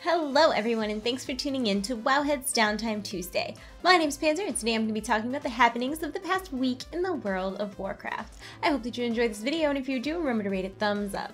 Hello everyone, and thanks for tuning in to Wowhead's Downtime Tuesday. My name's Panzer, and today I'm going to be talking about the happenings of the past week in the world of Warcraft. I hope that you enjoyed this video, and if you do, remember to rate it thumbs up.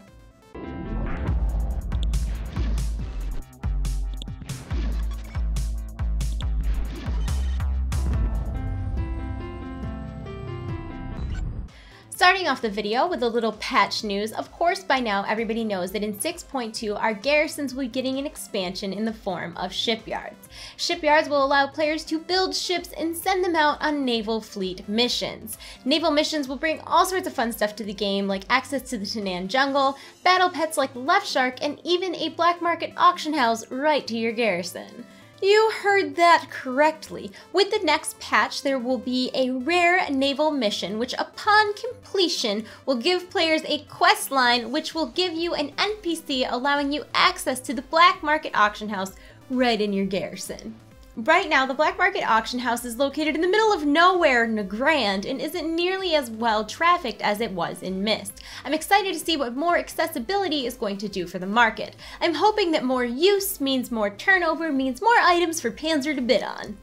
Starting off the video with a little patch news, of course by now everybody knows that in 6.2 our garrisons will be getting an expansion in the form of shipyards. Shipyards will allow players to build ships and send them out on naval fleet missions. Naval missions will bring all sorts of fun stuff to the game, like access to the Tanan jungle, battle pets like Left Shark, and even a black market auction house right to your garrison. You heard that correctly. With the next patch, there will be a rare naval mission, which upon completion will give players a quest line, which will give you an NPC allowing you access to the black market auction house right in your garrison. Right now, the black market auction house is located in the middle of nowhere, Nagrand, and isn't nearly as well trafficked as it was in Mist. I'm excited to see what more accessibility is going to do for the market. I'm hoping that more use means more turnover, means more items for Panzer to bid on.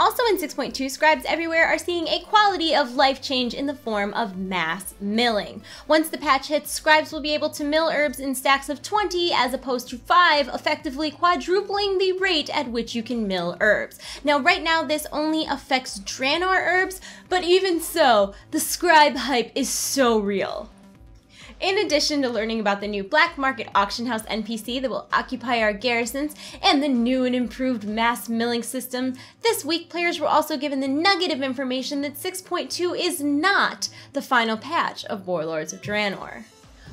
Also in 6.2, scribes everywhere are seeing a quality of life change in the form of mass milling. Once the patch hits, scribes will be able to mill herbs in stacks of 20 as opposed to 5, effectively quadrupling the rate at which you can mill herbs. Now right now this only affects Draenor herbs, but even so, the scribe hype is so real. In addition to learning about the new black market auction house NPC that will occupy our garrisons and the new and improved mass milling system, this week players were also given the nugget of information that 6.2 is not the final patch of Warlords of Draenor.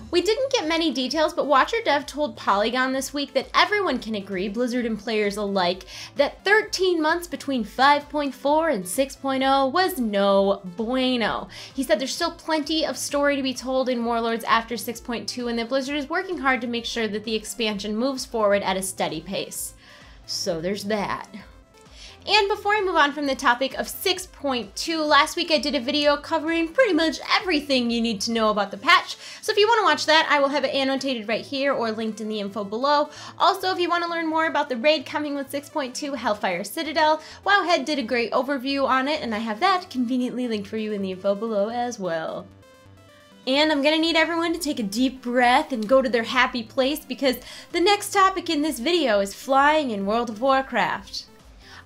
We didn't get many details, but Watcher Dev told Polygon this week that everyone can agree, Blizzard and players alike, that 13 months between 5.4 and 6.0 was no bueno. He said there's still plenty of story to be told in Warlords after 6.2 and that Blizzard is working hard to make sure that the expansion moves forward at a steady pace. So there's that. And before I move on from the topic of 6.2, last week I did a video covering pretty much everything you need to know about the patch. So if you want to watch that, I will have it annotated right here or linked in the info below. Also, if you want to learn more about the raid coming with 6.2 Hellfire Citadel, Wowhead did a great overview on it, and I have that conveniently linked for you in the info below as well. And I'm gonna need everyone to take a deep breath and go to their happy place because the next topic in this video is flying in World of Warcraft.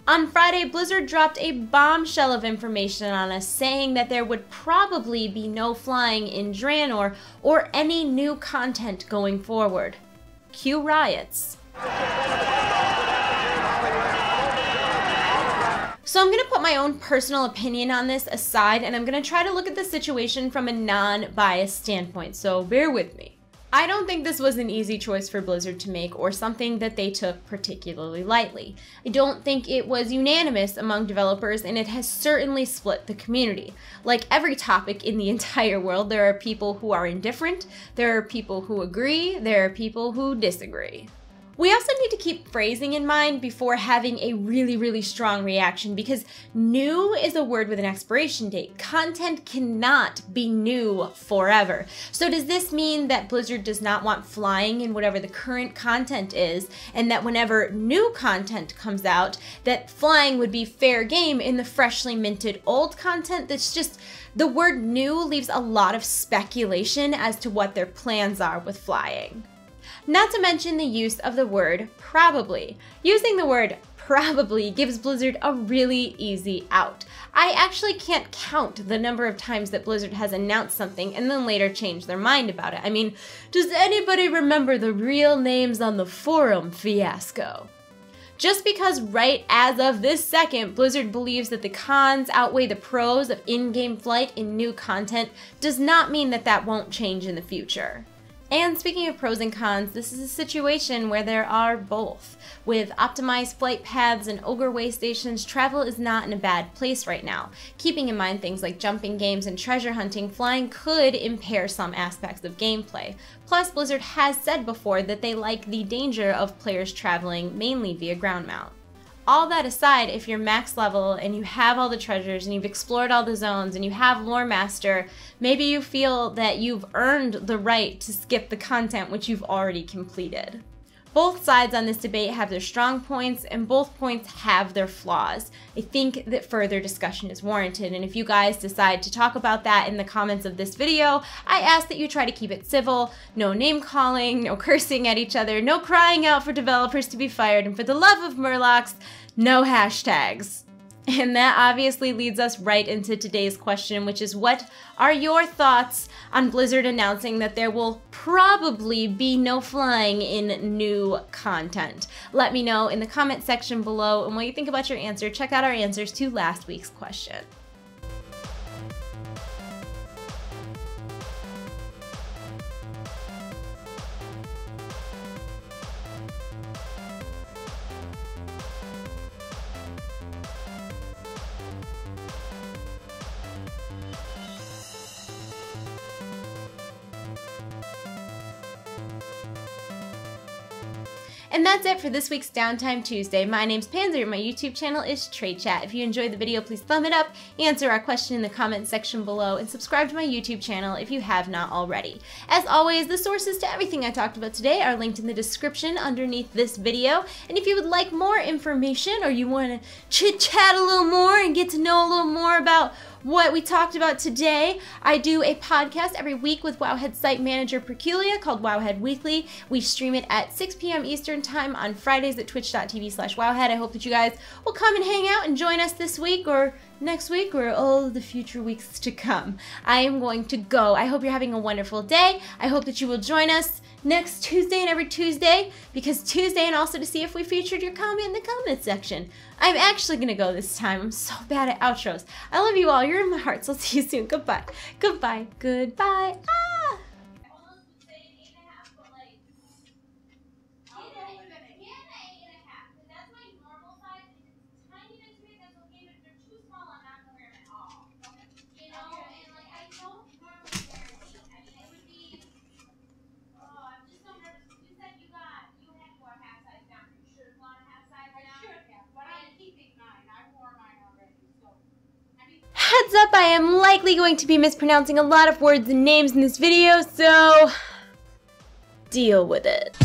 On Friday, Blizzard dropped a bombshell of information on us saying that there would probably be no flying in Draenor or any new content going forward. Cue riots. So I'm going to put my own personal opinion on this aside, and I'm going to try to look at the situation from a non-biased standpoint, so bear with me. I don't think this was an easy choice for Blizzard to make or something that they took particularly lightly. I don't think it was unanimous among developers, and it has certainly split the community. Like every topic in the entire world, there are people who are indifferent, there are people who agree, there are people who disagree. We also need to keep phrasing in mind before having a really strong reaction because new is a word with an expiration date. Content cannot be new forever. So does this mean that Blizzard does not want flying in whatever the current content is, and that whenever new content comes out, that flying would be fair game in the freshly minted old content? That's just, the word new leaves a lot of speculation as to what their plans are with flying. Not to mention the use of the word probably. Using the word probably gives Blizzard a really easy out. I actually can't count the number of times that Blizzard has announced something and then later changed their mind about it. I mean, does anybody remember the real names on the forum fiasco? Just because right as of this second, Blizzard believes that the cons outweigh the pros of in-game flight in new content does not mean that that won't change in the future. And speaking of pros and cons, this is a situation where there are both. With optimized flight paths and ogre way stations, travel is not in a bad place right now. Keeping in mind things like jumping games and treasure hunting, flying could impair some aspects of gameplay. Plus, Blizzard has said before that they like the danger of players traveling mainly via ground mount. All that aside, if you're max level and you have all the treasures and you've explored all the zones and you have Lore Master, maybe you feel that you've earned the right to skip the content which you've already completed. Both sides on this debate have their strong points, and both points have their flaws. I think that further discussion is warranted, and if you guys decide to talk about that in the comments of this video, I ask that you try to keep it civil, no name calling, no cursing at each other, no crying out for developers to be fired, and for the love of Murlocs, no hashtags. And that obviously leads us right into today's question, which is, what are your thoughts on Blizzard announcing that there will probably be no flying in new content? Let me know in the comment section below, and while you think about your answer, check out our answers to last week's question. And that's it for this week's Downtime Tuesday. My name's Panzer, and my YouTube channel is TradeChat. If you enjoyed the video, please thumb it up, answer our question in the comment section below, and subscribe to my YouTube channel if you have not already. As always, the sources to everything I talked about today are linked in the description underneath this video. And if you would like more information, or you want to chit-chat a little more and get to know a little more about what we talked about today, I do a podcast every week with Wowhead site manager Perculia called Wowhead Weekly. We stream it at 6 p.m. Eastern Time on Fridays at twitch.tv/Wowhead. I hope that you guys will come and hang out and join us this week or next week or all the future weeks to come. I am going to go. I hope you're having a wonderful day. I hope that you will join us next Tuesday and every Tuesday, because Tuesday, and also to see if we featured your comment in the comment section. I'm actually gonna go this time. I'm so bad at outros. I love you all. You're in my heart, so I'll see you soon. Goodbye. Goodbye. Goodbye. Ah! Heads up, I am likely going to be mispronouncing a lot of words and names in this video, so deal with it.